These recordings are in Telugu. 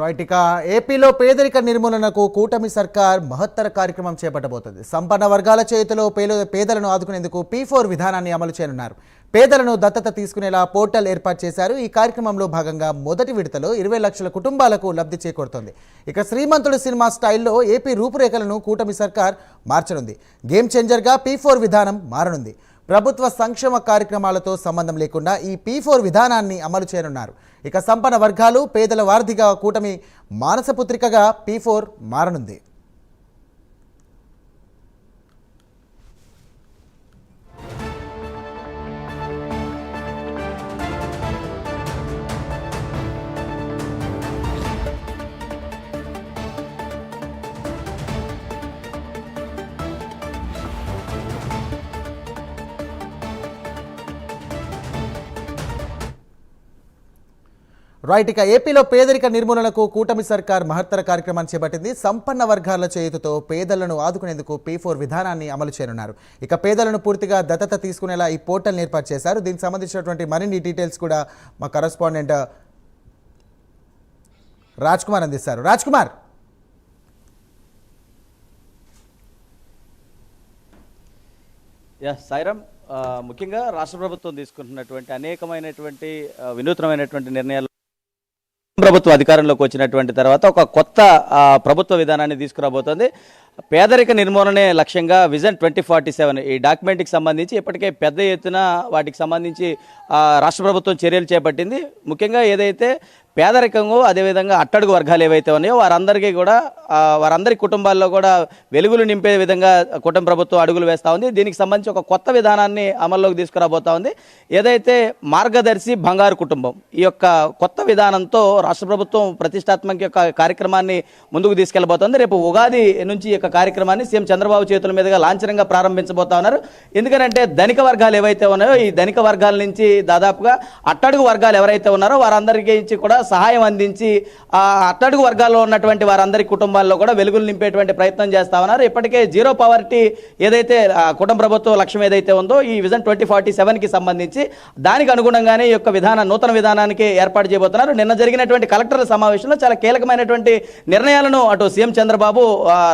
రైట్. ఇక ఏపీలో పేదరిక నిర్మూలనకు కూటమి సర్కార్ మహత్తర కార్యక్రమం చేపట్టబోతోంది. సంపన్న వర్గాల చేతిలో పేదలను ఆదుకునేందుకు P4 విధానాన్ని అమలు చేయనున్నారు. పేదలను దత్తత తీసుకునేలా పోర్టల్ ఏర్పాటు చేశారు. ఈ కార్యక్రమంలో భాగంగా మొదటి విడతలో 20 లక్షల కుటుంబాలకు లబ్ధి చేకూరుతోంది. ఇక శ్రీమంతుడు సినిమా స్టైల్లో ఏపీ రూపురేఖలను కూటమి సర్కార్ మార్చనుంది. గేమ్ చేంజర్గా P4 విధానం మారనుంది. ప్రభుత్వ సంక్షేమ కార్యక్రమాలతో సంబంధం లేకుండా ఈ P4 విధానాన్ని అమలు చేయనున్నారు. ఇక సంపన్న వర్గాలు పేదల వారధిగా కూటమి మానసపుత్రికగా P4 మారనుంది. రైట్. ఇక ఏపీలో పేదరిక నిర్మూలనకు కూటమి సర్కార్ మహత్తర కార్యక్రమాన్ని చేపట్టింది. సంపన్న వర్గాల చేతితో పేదలను ఆదుకునేందుకు P4 విధానాన్ని అమలు చేయనున్నారు. ఇక పేదలను పూర్తిగా దత్తత తీసుకునేలా ఈ పోర్టల్ని ఏర్పాటు చేశారు. దీనికి సంబంధించినటువంటి మరిన్ని డీటెయిల్స్ కూడా మా కరెస్పాండెంట్ రాజ్ కుమార్ అందిస్తారు. రాజ్ కుమార్. సాయిరామ్, ముఖ్యంగా రాష్ట్ర ప్రభుత్వం తీసుకుంటున్నటువంటి అనేకమైనటువంటి వినూత్నమైనటువంటి నిర్ణయాలు ప్రభుత్వం అధికారంలోకి వచ్చినటువంటి తర్వాత ఒక కొత్త ప్రభుత్వ విధానాన్ని తీసుకురాబోతోంది. పేదరిక నిర్మూలనే లక్ష్యంగా విజన్ 2047 ఈ డాక్యుమెంట్కి సంబంధించి ఇప్పటికే పెద్ద ఎత్తున వాటికి సంబంధించి రాష్ట్ర ప్రభుత్వం చర్యలు చేపట్టింది. ముఖ్యంగా ఏదైతే పేదరికంగా అదేవిధంగా అట్టడుగు వర్గాలు ఏవైతే ఉన్నాయో వారందరికీ కూడా వారందరి కుటుంబాల్లో కూడా వెలుగులు నింపే విధంగా కుటుంబ ప్రభుత్వం అడుగులు వేస్తూ ఉంది. దీనికి సంబంధించి ఒక కొత్త విధానాన్ని అమల్లోకి తీసుకురాబోతా ఉంది. ఏదైతే మార్గదర్శి బంగారు కుటుంబం ఈ యొక్క కొత్త విధానంతో రాష్ట్ర ప్రభుత్వం ప్రతిష్టాత్మక యొక్క కార్యక్రమాన్ని ముందుకు తీసుకెళ్లబోతోంది. రేపు ఉగాది నుంచి ఈ యొక్క కార్యక్రమాన్ని సీఎం చంద్రబాబు చేతుల మీదుగా లాంఛనంగా ప్రారంభించబోతా ఉన్నారు. ఎందుకంటే ధనిక వర్గాలు ఏవైతే ఉన్నాయో ఈ ధనిక వర్గాల నుంచి దాదాపుగా అట్టడుగు వర్గాలు ఎవరైతే ఉన్నారో వారందరికీ కూడా సహాయం అందించి అట్టడుగు వర్గాల్లో ఉన్నటువంటి వారందరి కుటుంబాల్లో కూడా వెలుగులు నింపేటువంటి ప్రయత్నం చేస్తా ఉన్నారు. ఇప్పటికే జీరో పవర్టీ ఏదైతే కుటుంబ ప్రభుత్వ లక్ష్యం ఏదైతే ఉందో ఈ విజన్ 2047కి సంబంధించి దానికి అనుగుణంగానే ఈ యొక్క నూతన విధానానికి ఏర్పాటు చేయబోతున్నారు. నిన్న జరిగినటువంటి కలెక్టర్ల సమావేశంలో చాలా కీలకమైనటువంటి నిర్ణయాలను అటు సీఎం చంద్రబాబు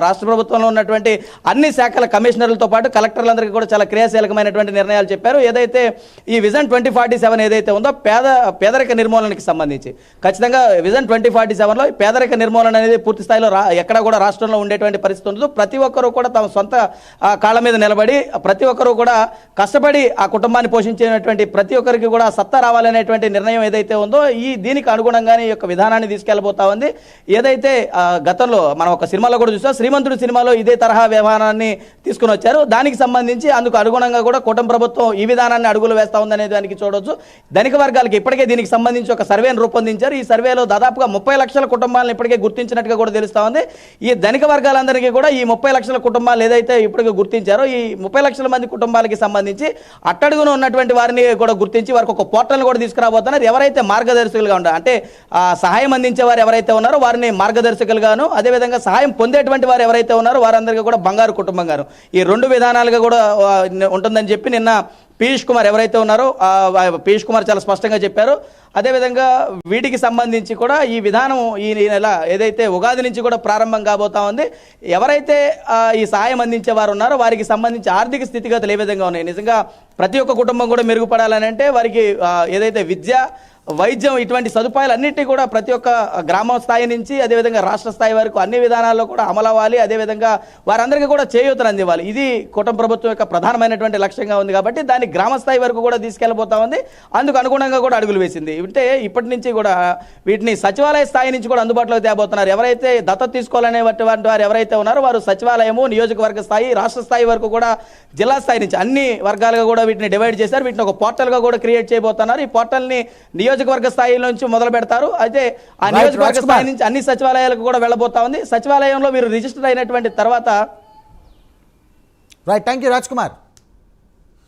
రాష్ట్ర ప్రభుత్వంలో ఉన్నటువంటి అన్ని శాఖల కమిషనర్లతో పాటు కలెక్టర్లందరికీ కూడా చాలా క్రియాశీలకమైనటువంటి నిర్ణయాలు చెప్పారు. ఏదైతే ఈ విజన్ 2047 ఏదైతే ఉందో పేదరిక నిర్మూలనకి సంబంధించి ఖచ్చితంగా విజన్ 2047లో పేదరిక నిర్మూలన అనేది పూర్తి స్థాయిలో ఎక్కడ కూడా రాష్ట్రంలో ఉండేటువంటి పరిస్థితి ఉండదు. ప్రతి ఒక్కరూ కూడా తమ సొంత కాళ్ళ మీద నిలబడి ప్రతి ఒక్కరూ కూడా కష్టపడి ఆ కుటుంబాన్ని పోషించేటువంటి ప్రతి ఒక్కరికి కూడా సత్తా రావాలనేటువంటి నిర్ణయం ఏదైతే ఉందో దీనికి అనుగుణంగానే ఈ యొక్క విధానాన్ని తీసుకెళ్లబోతా ఉంది. ఏదైతే గతంలో మనం ఒక సినిమాలో కూడా చూసాం, శ్రీమంతుడు సినిమాలో ఇదే తరహా వ్యవహారాన్ని తీసుకుని వచ్చారు. దానికి సంబంధించి అందుకు అనుగుణంగా కూడా కుటుంబ ప్రభుత్వం ఈ విధానాన్ని అడుగులు వేస్తా ఉందనే దానికి చూడవచ్చు. ధనిక వర్గాలకి ఇప్పటికే దీనికి సంబంధించి ఒక సర్వేను రూపొందించారు. ఈ సర్వేలో దాదాపుగా 30 లక్షల కుటుంబాలను ఇప్పటికే గుర్తించినట్టుగా కూడా తెలుస్తా ఉంది. ఈ ధనిక వర్గాలందరికీ కూడా ఈ 30 లక్షల కుటుంబాలు ఏదైతే ఇప్పటికే గుర్తించారో ఈ 30 లక్షల మంది కుటుంబాలకి సంబంధించి అట్టడుగున ఉన్నటువంటి వారిని కూడా గుర్తించి వారికి ఒక పోర్టల్ కూడా తీసుకురాబోతున్నారు. ఎవరైతే మార్గదర్శకులుగా ఉంటారు అంటే సహాయం అందించే వారు ఎవరైతే ఉన్నారో వారిని మార్గదర్శకులుగాను, అదేవిధంగా సహాయం పొందేటువంటి వారు ఎవరైతే ఉన్నారో వారందరికీ కూడా బంగారు కుటుంబంగాను ఈ రెండు విధానాలుగా కూడా ఉంటుందని చెప్పి నిన్న పీయూష్ కుమార్ ఎవరైతే ఉన్నారో పీయూష్ కుమార్ చాలా స్పష్టంగా చెప్పారు. అదేవిధంగా వీటికి సంబంధించి కూడా ఈ విధానం ఈ నెల ఏదైతే ఉగాది నుంచి కూడా ప్రారంభం కాబోతా ఉంది. ఎవరైతే ఈ సహాయం అందించే వారు ఉన్నారో వారికి సంబంధించి ఆర్థిక స్థితిగతులు ఏ విధంగా ఉన్నాయి, నిజంగా ప్రతి ఒక్క కుటుంబం కూడా మెరుగుపడాలని అంటే వారికి ఏదైతే విద్య, వైద్యం ఇటువంటి సదుపాయాలు అన్నింటినీ కూడా ప్రతి ఒక్క గ్రామ స్థాయి నుంచి అదేవిధంగా రాష్ట్ర స్థాయి వరకు అన్ని విధానాల్లో కూడా అమలవ్వాలి. అదేవిధంగా వారందరికీ కూడా చేయూతను అందివ్వాలి. ఇది కుటుంబ ప్రభుత్వం యొక్క ప్రధానమైనటువంటి లక్ష్యంగా ఉంది. కాబట్టి దాన్ని గ్రామ స్థాయి వరకు కూడా తీసుకెళ్లబోతా ఉంది. అందుకు అనుగుణంగా కూడా అడుగులు వేసింది. అంటే ఇప్పటి నుంచి కూడా వీటిని సచివాలయ స్థాయి నుంచి కూడా అందుబాటులోకి తేబోతున్నారు. ఎవరైతే దత్తత తీసుకోవాలనేటువంటి వారు ఎవరైతే ఉన్నారో వారు సచివాలయము, నియోజకవర్గ స్థాయి, రాష్ట్ర స్థాయి వరకు కూడా జిల్లా స్థాయి నుంచి అన్ని వర్గాలుగా కూడా వీటిని డివైడ్ చేశారు. వీటిని ఒక పోర్టల్గా కూడా క్రియేట్ చేయబోతున్నారు. ఈ పోర్టల్ని నియోజకవర్గ స్థాయి నుంచి మొదలు పెడతారు. అయితే ఆ నియోజకవర్గ స్థాయి నుంచి అన్ని సచివాలయాలకు కూడా వెళ్ళబోతా ఉంది. సచివాలయంలో మీరు రిజిస్టర్ అయినటువంటి తర్వాత right. Thank you Raj Kumar.